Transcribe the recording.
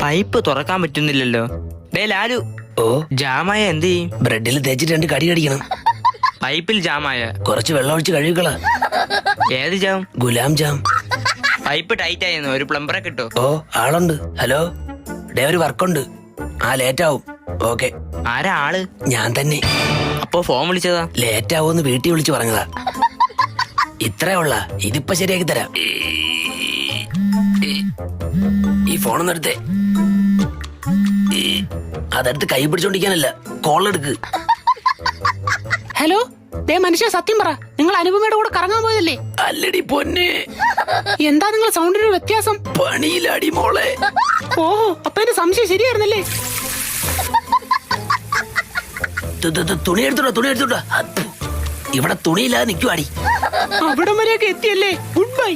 Pipe തുറക്കാൻ പറ്റുന്നില്ലല്ലോ. Day Lalu, ഓ ജാമായ എന്ത് ചെയ്യും? ബ്രെഡിൽ തേച്ചിട്ട് 2 കടി കടിക്കണം. പൈപ്പിൽ ജാമായ കുറച്ച് വെള്ളം ഒഴിച്ച് കഴുകിക്കള. ഏത് jam? Ghulam jam. Pipe tight ആയിരുന്നു, ഒരു പ്ലംബറെ കിട്ടോ? ഓ ആളുണ്ട്. ഹലോ ഡേ, ഒരു വർക്കുണ്ട്. ലേറ്റ് ആവും. ഓക്കെ. ആരാ ആള്? ഞാൻ തന്നെ. അപ്പൊ ഫോൺ വിളിച്ചതാ? ലേറ്റ് ആവുമെന്ന് വീട്ടിൽ വിളിച്ചു പറഞ്ഞതാ. ഇത്രേ ഉള്ള, ഇതിപ്പോ ശരിയാക്കി തരാം. ഈ ഫോണൊന്നും എടുത്തേ. അതെടുത്ത് കൈ പിടിച്ചോണ്ടിരിക്കാനല്ല, കോൾ എടുക്ക്. ഹലോ ദേ മനുഷ്യ, സത്യം പറ, നിങ്ങൾ അനുപമയുടെ കൂടെ കറങ്ങാൻ പോയതല്ലേ? അല്ലടി പൊന്നെ. എന്താ നിങ്ങൾ സൗണ്ടിന് ഒരു വ്യത്യാസം? പണിയിലടി മോളെ. ഓഹോ, അപ്പൊ എന്റെ സംശയം ശരിയായിരുന്നല്ലേ? തുണി എടുത്തോടാ. ഇവിടെ തുണിയില്ലാതെ നിൽക്കുവാടി. അവിടം വരെയൊക്കെ എത്തിയല്ലേ? Good bye.